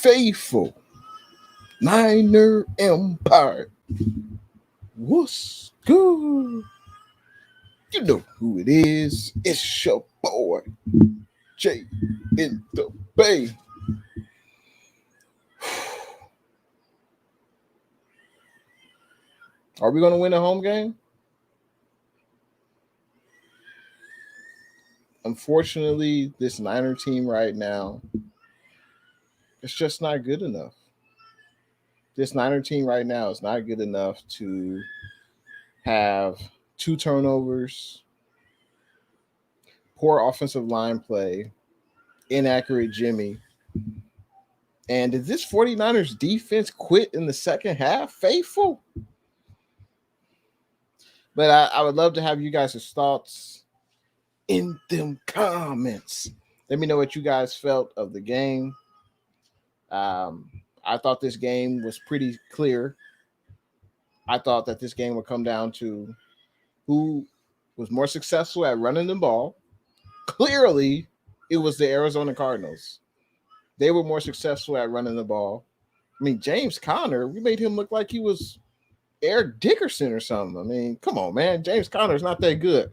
faithful Niner Empire. What's good? You know who it is. It's your boy, Jay in the Bay. Are we going to win a home game? Unfortunately, this Niner team right now, it's just not good enough. This Niner team right now is not good enough to have 2 turnovers, poor offensive line play, inaccurate Jimmy. And did this 49ers defense quit in the second half? Faithful? But I would love to have you guys' thoughts in them comments. Let me know what you guys felt of the game. I thought this game was pretty clear. I thought that this game would come down to who was more successful at running the ball. Clearly, it was the Arizona Cardinals. They were more successful at running the ball. I mean, James Conner, we made him look like he was Eric Dickerson or something. I mean, come on, man. James Conner's not that good.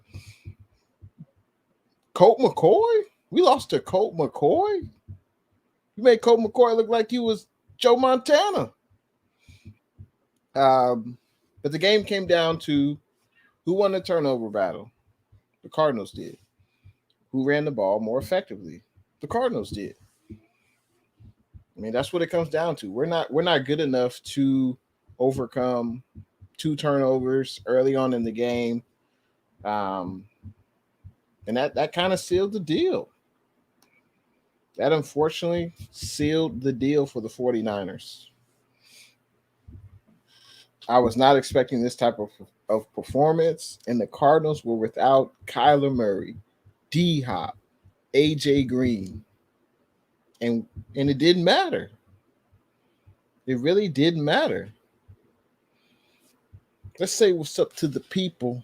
Colt McCoy? We lost to Colt McCoy? You made Colt McCoy look like he was Joe Montana. But the game came down to who won the turnover battle. The Cardinals did. Who ran the ball more effectively? The Cardinals did. I mean, that's what it comes down to. We're not good enough to overcome 2 turnovers early on in the game. And that kind of sealed the deal. That unfortunately sealed the deal for the 49ers. I was not expecting this type of performance, and the Cardinals were without Kyler Murray, D-Hop, A.J. Green, and it didn't matter. It really didn't matter. Let's say what's up to the people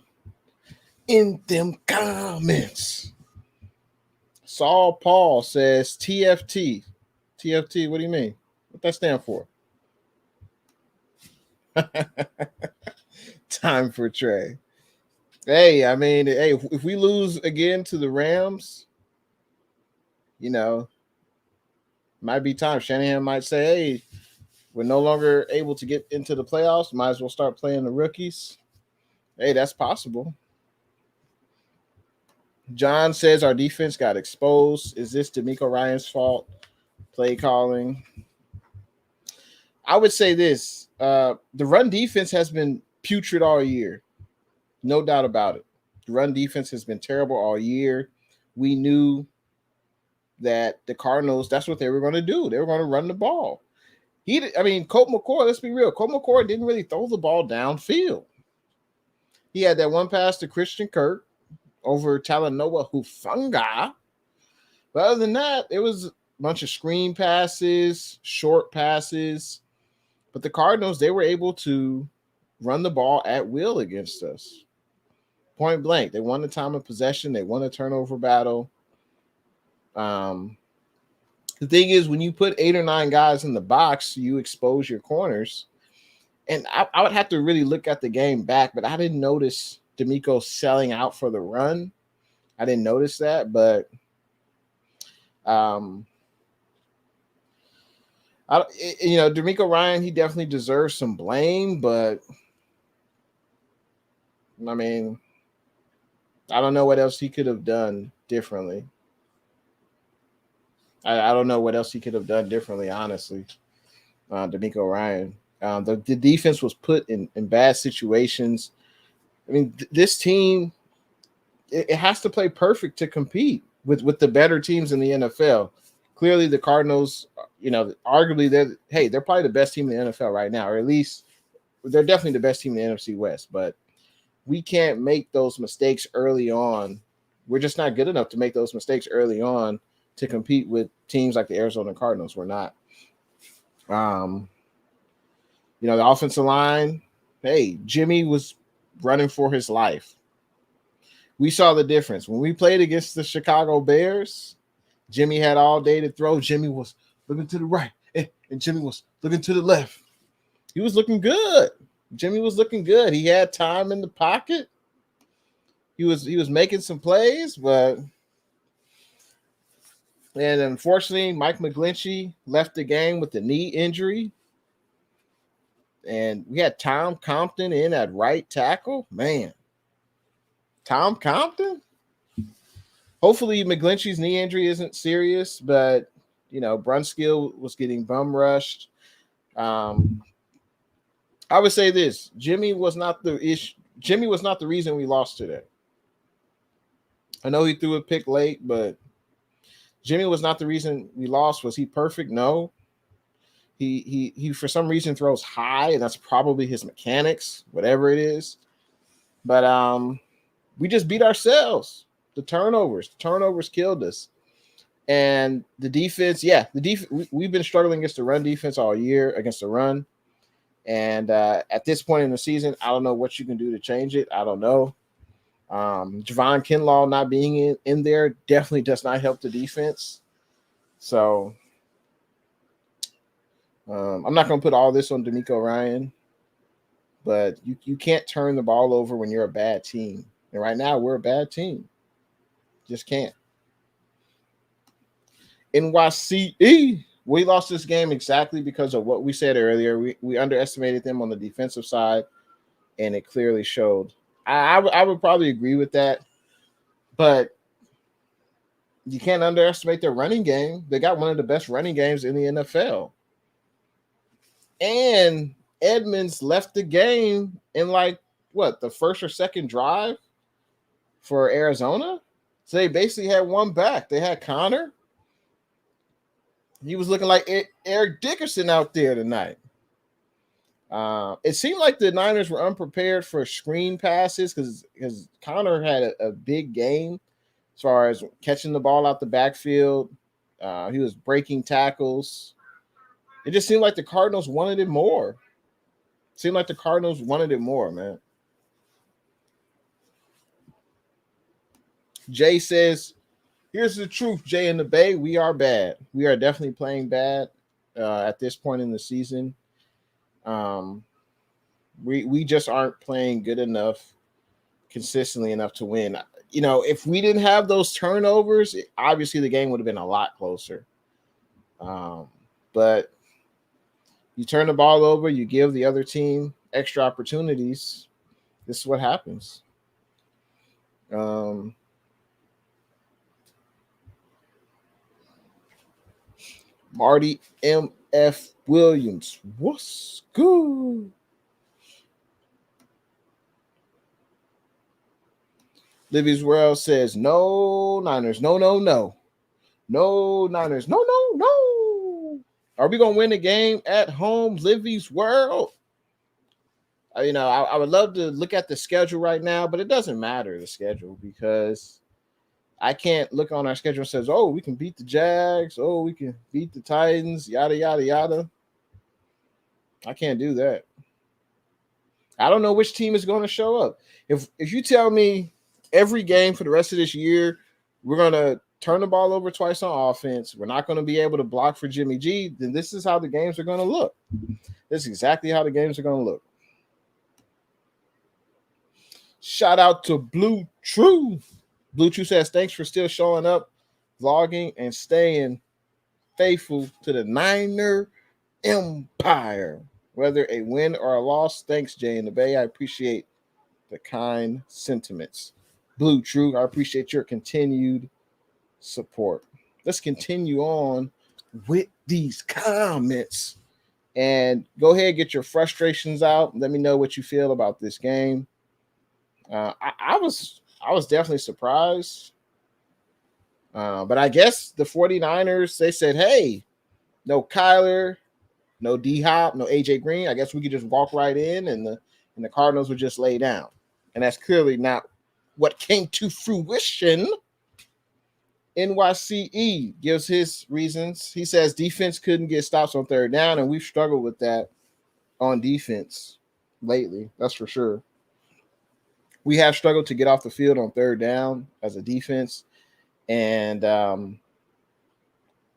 in them comments. Saul Paul says TFT. TFT, what do you mean? What that stand for? Time for Trey. Hey, I mean, if we lose again to the Rams, might be time. Shanahan might say, hey, we're no longer able to get into the playoffs. Might as well start playing the rookies. Hey, that's possible. John says our defense got exposed. Is this DeMeco Ryans' fault? Play calling. I would say this. The run defense has been putrid all year. No doubt about it. The run defense has been terrible all year. We knew that the Cardinals, that's what they were going to do. They were going to run the ball. Colt McCoy, let's be real. Colt McCoy didn't really throw the ball downfield. He had that one pass to Christian Kirk over Talanoa Hufanga. But other than that, it was a bunch of screen passes, short passes. But the Cardinals, they were able to run the ball at will against us. Point blank. They won the time of possession. They won a turnover battle. The thing is, when you put 8 or 9 guys in the box, you expose your corners. And I would have to really look at the game back, but I didn't notice DeMeco selling out for the run. I didn't notice that, but DeMeco Ryan, he definitely deserves some blame, but I mean, I don't know what else he could have done differently. I don't know what else he could have done differently, honestly. DeMeco Ryan. The defense was put in bad situations. I mean, this team, it has to play perfect to compete with the better teams in the NFL. Clearly, the Cardinals, arguably, they're probably the best team in the NFL right now, or at least they're definitely the best team in the NFC West. But we can't make those mistakes early on. We're just not good enough to make those mistakes early on to compete with teams like the Arizona Cardinals. We're not. The offensive line, hey, Jimmy was running for his life. We saw the difference. When we played against the Chicago Bears, Jimmy had all day to throw. Jimmy was looking to the right and Jimmy was looking to the left. He was looking good. Jimmy was looking good. He had time in the pocket. He was making some plays, but and unfortunately, Mike McGlinchey left the game with the knee injury. And we had Tom Compton in at right tackle. Man, Tom Compton? Hopefully McGlinchey's knee injury isn't serious, but, Brunskill was getting bum rushed. I would say this. Jimmy was not the issue. Jimmy was not the reason we lost today. I know he threw a pick late, but Jimmy was not the reason we lost. Was he perfect? No. He for some reason throws high, and that's probably his mechanics, whatever it is. But we just beat ourselves. The turnovers killed us. And the defense, we've been struggling against the run defense all year, against the run. And at this point in the season, I don't know what you can do to change it. I don't know. Javon Kinlaw not being in there definitely does not help the defense. So I'm not going to put all this on DeMeco Ryan, but you can't turn the ball over when you're a bad team. And right now we're a bad team. Just can't. NYCE, we lost this game exactly because of what we said earlier. We underestimated them on the defensive side, and it clearly showed. I would probably agree with that, but you can't underestimate their running game. They got one of the best running games in the NFL. And Edmonds left the game in the first or second drive for Arizona? So they basically had one back. They had Connor. He was looking like Eric Dickerson out there tonight. It seemed like the Niners were unprepared for screen passes because Connor had a big game as far as catching the ball out the backfield. He was breaking tackles. It just seemed like the Cardinals wanted it more. Man. Jay says, here's the truth, Jay in the Bay. We are bad. We are definitely playing bad at this point in the season. We just aren't playing good enough, consistently enough to win. If we didn't have those turnovers, obviously the game would have been a lot closer. But you turn the ball over, you give the other team extra opportunities. This is what happens. Marty M.F. Williams. What's good? Livy's World says, no Niners. No. No Niners. No. Are we going to win the game at home, Livy's World? I would love to look at the schedule right now, but it doesn't matter, the schedule, because I can't look on our schedule and says, oh, we can beat the Jags. Oh, we can beat the Titans, yada, yada, yada. I can't do that. I don't know which team is going to show up. If you tell me every game for the rest of this year, we're going to turn the ball over twice on offense, we're not going to be able to block for Jimmy G, then this is how the games are going to look. This is exactly how the games are going to look. Shout out to Blue True. Blue True says, thanks for still showing up, vlogging, and staying faithful to the Niner Empire. Whether a win or a loss, thanks, Jay in the Bay. I appreciate the kind sentiments. Blue True, I appreciate your continued support. Let's continue on with these comments. And go ahead, get your frustrations out. Let me know what you feel about this game. I was definitely surprised. But I guess the 49ers, they said, hey, no Kyler, no D-Hop, no AJ Green. I guess we could just walk right in and the Cardinals would just lay down. And that's clearly not what came to fruition. NYCE gives his reasons. He says defense couldn't get stops on third down, and we've struggled with that on defense lately. That's for sure. We have struggled to get off the field on third down as a defense. And when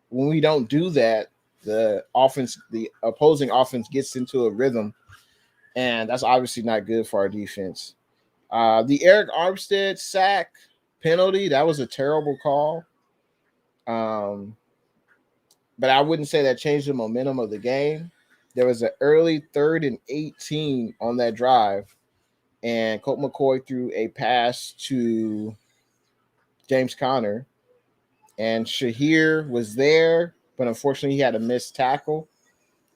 we don't do that, the opposing offense gets into a rhythm, and that's obviously not good for our defense. The Eric Armstead sack penalty, that was a terrible call. But I wouldn't say that changed the momentum of the game. There was an early 3rd and 18 on that drive, and Colt McCoy threw a pass to James Conner, and Shahir was there, but unfortunately he had a missed tackle,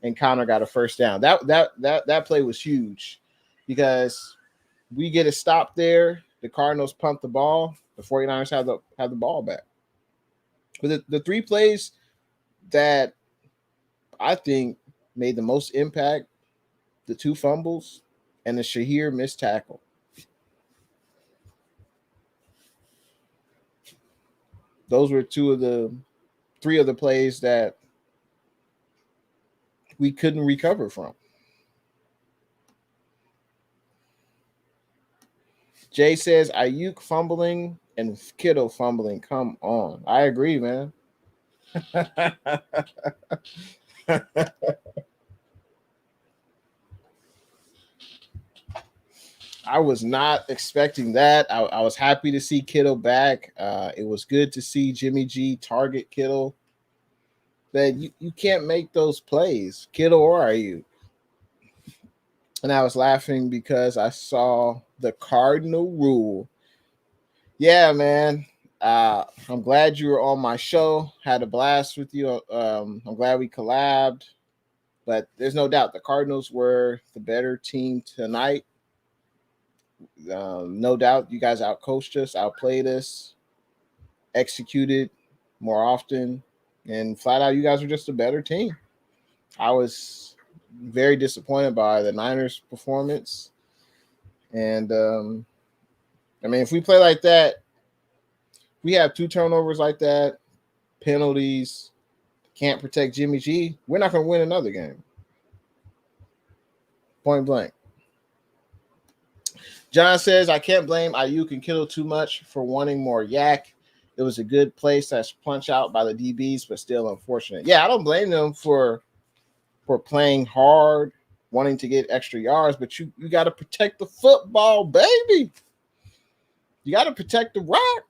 and Conner got a first down. That play was huge because we get a stop there. The Cardinals pumped the ball. The 49ers have the ball back. But the 3 plays that I think made the most impact, the 2 fumbles and the Shahir missed tackle. Those were 3 of the plays that we couldn't recover from. Jay says Ayuk fumbling and Kittle fumbling. Come on. I agree, man. I was not expecting that. I was happy to see Kittle back. It was good to see Jimmy G target Kittle. But you can't make those plays, Kittle or Ayuk. And I was laughing because I saw the Cardinal rule. Yeah, man. I'm glad you were on my show. Had a blast with you. I'm glad we collabed. But there's no doubt the Cardinals were the better team tonight. No doubt you guys outcoached us, outplayed us, executed more often, and flat out you guys were just a better team. I was very disappointed by the Niners' performance. And, I mean, if we play like that, we have 2 turnovers like that, penalties, can't protect Jimmy G, we're not going to win another game. Point blank. John says, I can't blame Ayuk and Kittle too much for wanting more yak. It was a good play / punch out by the DBs, but still unfortunate. Yeah, I don't blame them for playing hard, wanting to get extra yards, but you got to protect the football, baby. You got to protect the rock.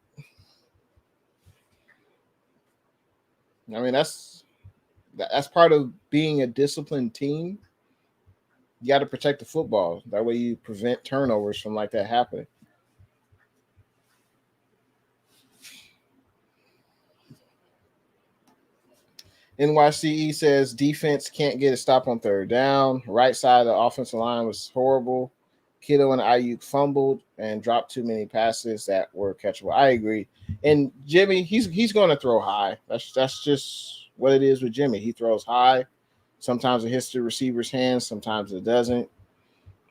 I mean, that's part of being a disciplined team. You got to protect the football. That way you prevent turnovers from like that happening. NYCE says defense can't get a stop on 3rd down. Right side of the offensive line was horrible. Kittle and Ayuk fumbled and dropped too many passes that were catchable. I agree. And Jimmy, he's going to throw high. That's just what it is with Jimmy. He throws high. Sometimes it hits the receiver's hands. Sometimes it doesn't.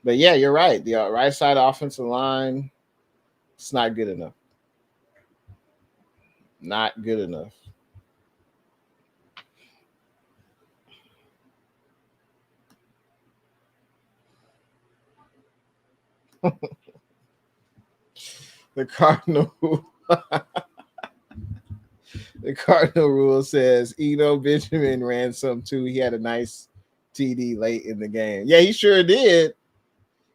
But, yeah, you're right. The right side offensive line, it's not good enough. Not good enough. The Cardinal the Cardinal rule says Benjamin ran some too. He had a nice TD late in the game. Yeah, he sure did.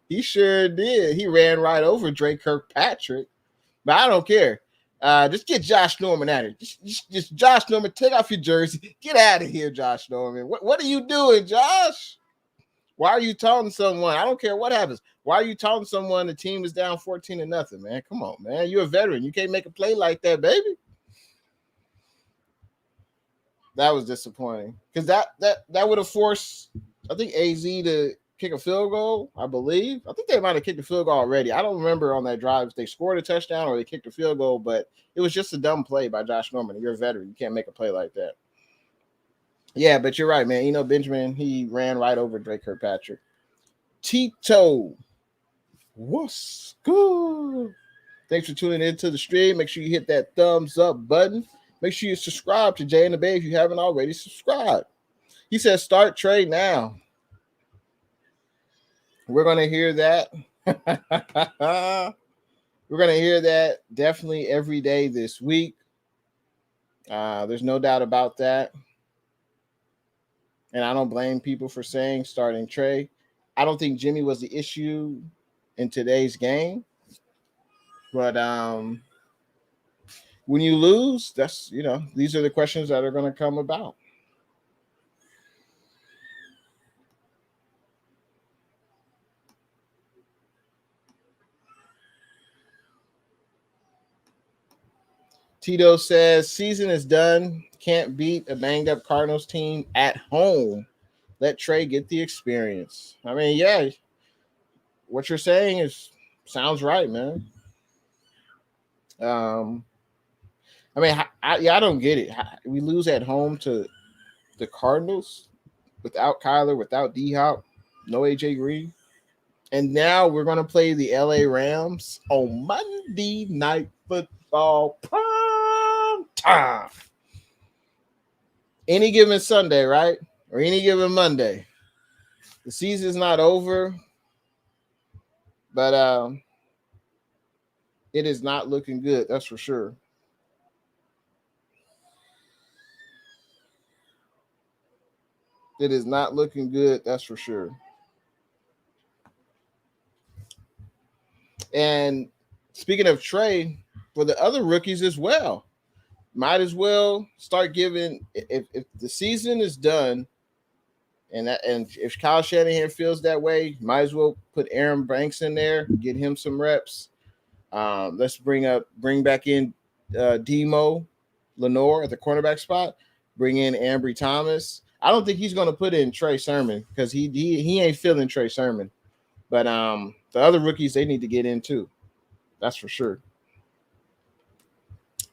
He ran right over Drake Kirkpatrick. But I don't care. Just get Josh Norman out of it. Just Josh Norman, take off your jersey. Get out of here, Josh Norman. What are you doing, Josh? Why are you taunting someone? I don't care what happens. Why are you taunting someone? The team is down 14-0, man. Come on, man. You're a veteran. You can't make a play like that, baby. That was disappointing. Because that would have forced, I think, AZ to kick a field goal, I believe. I think they might have kicked a field goal already. I don't remember on that drive if they scored a touchdown or they kicked a field goal, but it was just a dumb play by Josh Norman. You're a veteran. You can't make a play like that. Yeah, but you're right, man. Benjamin, he ran right over Drake Kirkpatrick. Tito, what's good? Thanks for tuning into the stream. Make sure you hit that thumbs up button. Make sure you subscribe to Jay and the Bay if you haven't already subscribed. He says, start trade now. We're going to hear that. We're going to hear that definitely every day this week. There's no doubt about that. and I don't blame people for saying starting Trey. I don't think Jimmy was the issue in today's game, but when you lose, that's these are the questions that are going to come about. Tito says season is done. Can't beat a banged up Cardinals team at home. Let Trey get the experience. I mean, yeah, what you're saying sounds right, man. Um, I mean, I don't get it. We lose at home to the Cardinals without Kyler, without D Hop, no AJ Green, and now we're gonna play the LA Rams on Monday Night Football prime time. Any given Sunday, right? Or any given Monday. The season's not over, but it is not looking good. That's for sure. It is not looking good. That's for sure. And speaking of Trey, for the other rookies as well, might as well start giving. If the season is done, and if Kyle Shanahan feels that way, might as well put Aaron Banks in there, get him some reps. Let's bring back in Demo Lenore at the cornerback spot. Bring in Ambry Thomas. I don't think he's going to put in Trey Sermon because he ain't feeling Trey Sermon. But the other rookies, they need to get in too. That's for sure.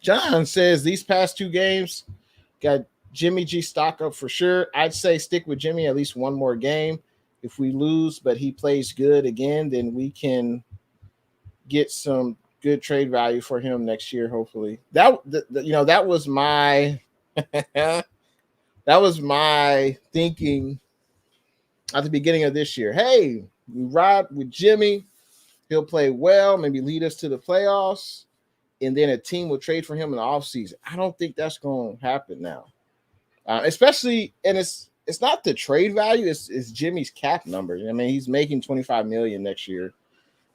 John says these past two games got Jimmy G stock up for sure. I'd say stick with Jimmy at least one more game. If we lose, but he plays good again, then we can get some good trade value for him next year. Hopefully, that was my that was my thinking at the beginning of this year. Hey, we ride with Jimmy. He'll play well, maybe lead us to the playoffs, and then a team will trade for him in the offseason. I don't think that's going to happen now. Especially, and it's not the trade value, it's Jimmy's cap number. I mean, he's making $25 million next year.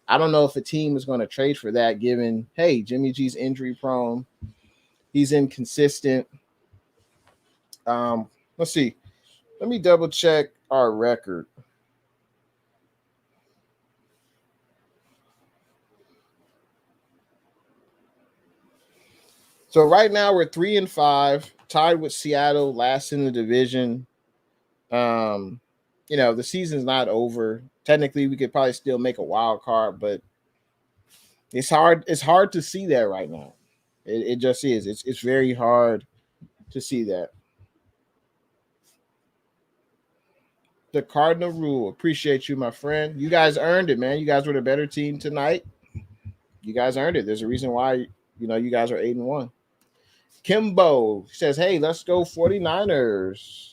I don't know if a team is going to trade for that, given, hey, Jimmy G's injury prone. He's inconsistent. Let's see. Let me double check our record. So right now we're 3-5, tied with Seattle, last in the division. The season's not over. Technically, we could probably still make a wild card, but it's hard. It's hard to see that right now. It just is. It's very hard to see that. The Cardinal rule. Appreciate you, my friend. You guys earned it, man. You guys were the better team tonight. You guys earned it. There's a reason why you guys are 8-1. Kimbo says, hey, let's go 49ers.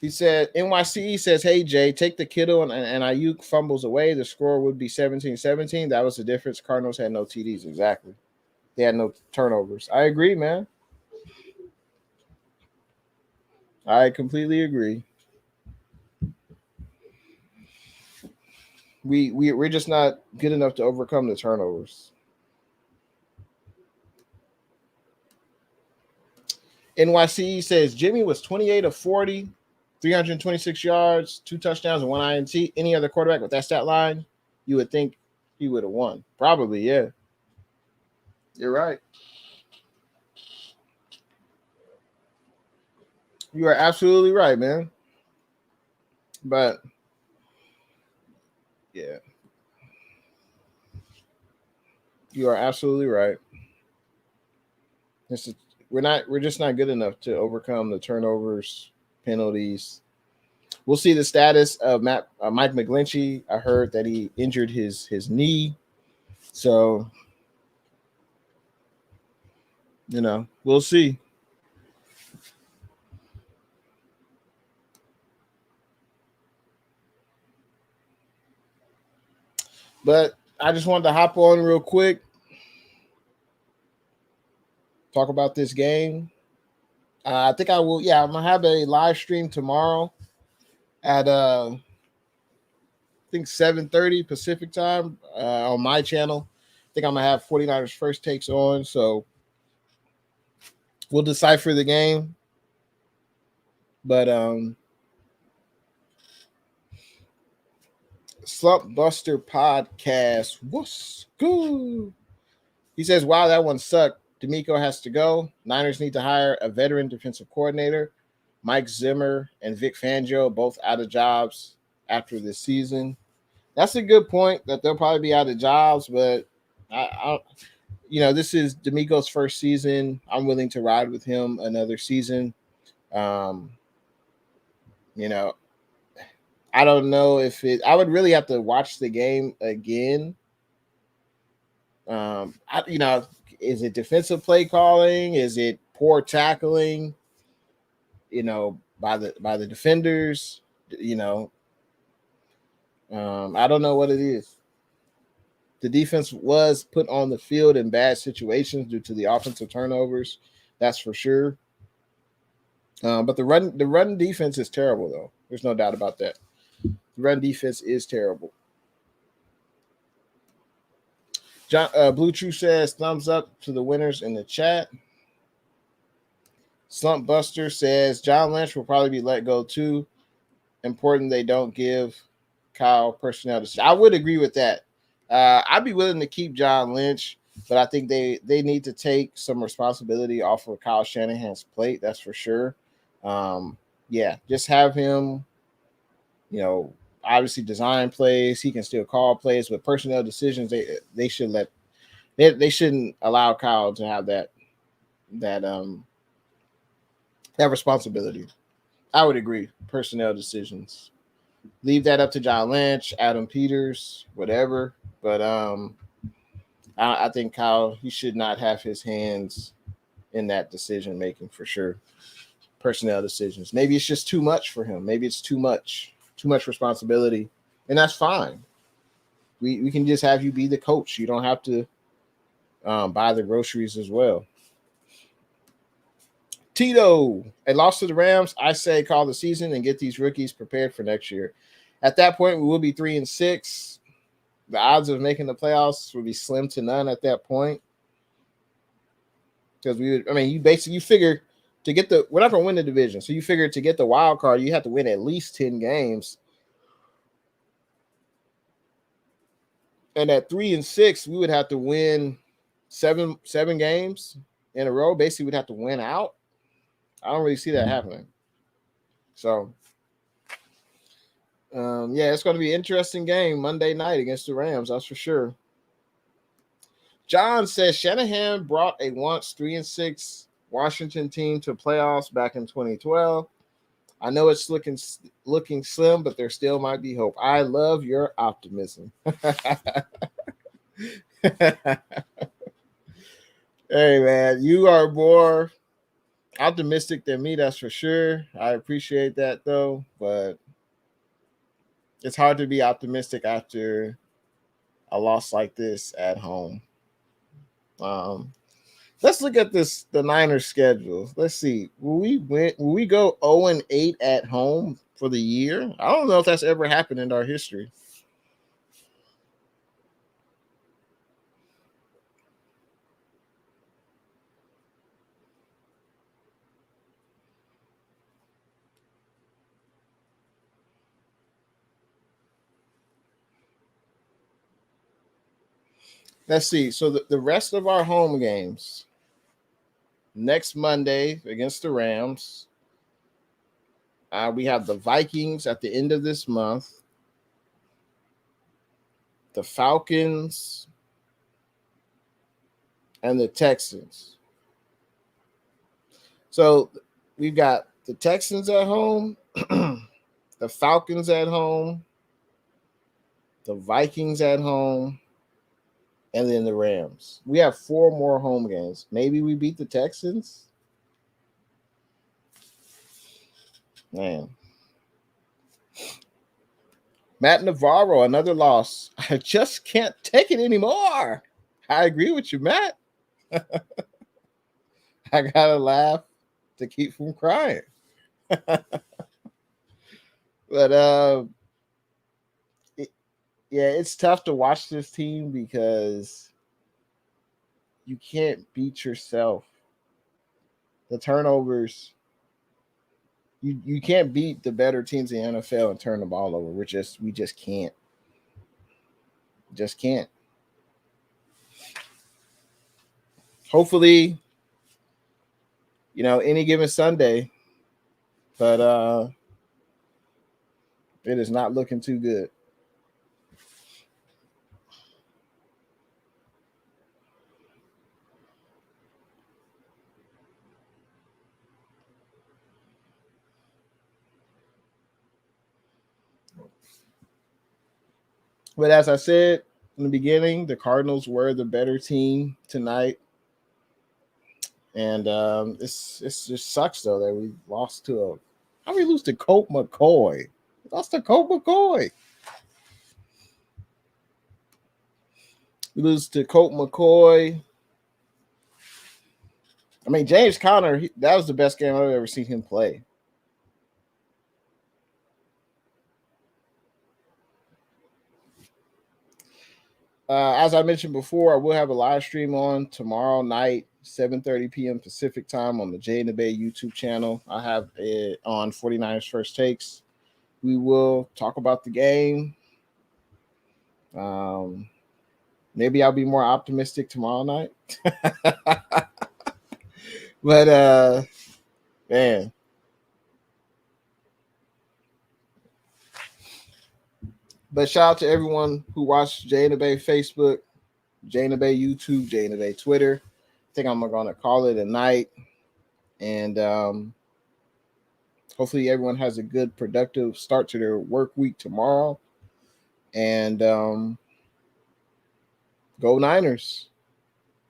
He said, NYCE says, hey, Jay, take the Kittle and Ayuk fumbles away. The score would be 17-17. That was the difference. Cardinals had no TDs. Exactly. They had no turnovers. I agree, man. I completely agree. We're just not good enough to overcome the turnovers. NYCE says Jimmy was 28 of 40, 326 yards, 2 touchdowns, and 1 INT. Any other quarterback with that stat line, you would think he would have won. Probably, yeah. You're right. You are absolutely right, man. But yeah, you are absolutely right. We're just not good enough to overcome the turnovers, penalties. We'll see the status of Mike McGlinchey. I heard that he injured his knee, so we'll see. But I just wanted to hop on real quick. talk about this game. I think I will. Yeah, I'm gonna have a live stream tomorrow at I think 7:30 Pacific time on my channel. I think I'm gonna have 49ers first takes on, so we'll decipher the game. But Slump Buster podcast. What's good? He says, wow, that one sucked. D'Amico has to go. Niners need to hire a veteran defensive coordinator. Mike Zimmer and Vic Fangio both out of jobs after this season. That's a good point that they'll probably be out of jobs, but this is D'Amico's first season. I'm willing to ride with him another season. Um, you know, I don't know if I would really have to watch the game again. Is it defensive play calling? Is it poor tackling? By the defenders. I don't know what it is. The defense was put on the field in bad situations due to the offensive turnovers. That's for sure. But the run defense is terrible, though. There's no doubt about that. The run defense is terrible. John Blue True says thumbs up to the winners in the chat. Slump Buster says John Lynch will probably be let go too. Important they don't give Kyle personnel decisions. I would agree with that. I'd be willing to keep John Lynch, but I think they need to take some responsibility off of Kyle Shanahan's plate. That's for sure. Just have him, obviously design plays. He can still call plays, but personnel decisions they shouldn't allow Kyle to have that responsibility. I would agree. Personnel decisions. Leave that up to John Lynch, Adam Peters, whatever. But I think Kyle, he should not have his hands in that decision making for sure. Personnel decisions. Maybe it's just too much for him. Maybe it's too much responsibility, and that's fine. We can just have you be the coach. You don't have to buy the groceries as well. Tito, a loss to the Rams. I say call the season and get these rookies prepared for next year. At that point, we will be 3-6. The odds of making the playoffs would be slim to none at that point. Because you figure to get we're not going to win the division. So you figure to get the wild card, you have to win at least 10 games. And at 3-6, we would have to win seven games in a row. Basically, we'd have to win out. I don't really see that happening. So, it's going to be an interesting game Monday night against the Rams. That's for sure. John says Shanahan brought a once 3-6 Washington team to playoffs back in 2012. I know it's looking slim, but there still might be hope. I love your optimism. Hey, man, you are more optimistic than me, that's for sure. I appreciate that, though, but it's hard to be optimistic after a loss like this at home. Let's look at the Niners schedule. Let's see. Will we go 0-8 at home for the year? I don't know if that's ever happened in our history. Let's see. So the rest of our home games next Monday against the Rams. We have the Vikings at the end of this month, the Falcons, and the Texans. So we've got the Texans at home, the Falcons at home, the Vikings at home, and then the Rams. We have 4 more home games. Maybe we beat the Texans. Man. Matt Navarro, another loss. I just can't take it anymore. I agree with you, Matt. I gotta laugh to keep from crying. But it, yeah, it's tough to watch this team because you can't beat yourself. The turnovers, you can't beat the better teams in the NFL and turn the ball over. We just can't. Just can't. Hopefully, any given Sunday, but it is not looking too good. But as I said in the beginning, the Cardinals were the better team tonight. And it just sucks though that we lost to a. How we lose to Colt McCoy? We lost to Colt McCoy. We lose to Colt McCoy. I mean, James Conner, that was the best game I've ever seen him play. As I mentioned before, I will have a live stream on tomorrow night, 7:30 p.m. Pacific time on the intheBay YouTube channel. I have it on 49ers First Takes. We will talk about the game. Maybe I'll be more optimistic tomorrow night. But man. But shout out to everyone who watched intheBay Facebook, intheBay YouTube, intheBay Twitter. I think I'm gonna call it a night. And hopefully everyone has a good, productive start to their work week tomorrow. And go Niners.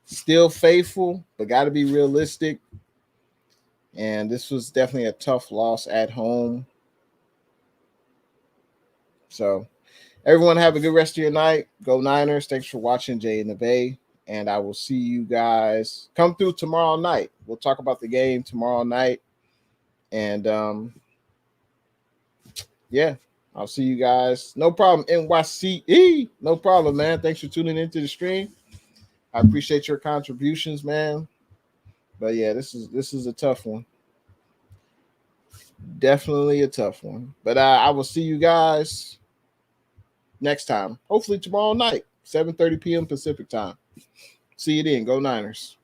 Still faithful, but got to be realistic. And this was definitely a tough loss at home. So everyone have a good rest of your night. Go Niners. Thanks for watching intheBay. And I will see you guys come through tomorrow night. We'll talk about the game tomorrow night. And yeah, I'll see you guys. No problem. NYCE. No problem, man. Thanks for tuning into the stream. I appreciate your contributions, man. But yeah, this is a tough one. Definitely a tough one. But I will see you guys next time. Hopefully tomorrow night, 7:30 p.m. Pacific time. See you then. Go Niners.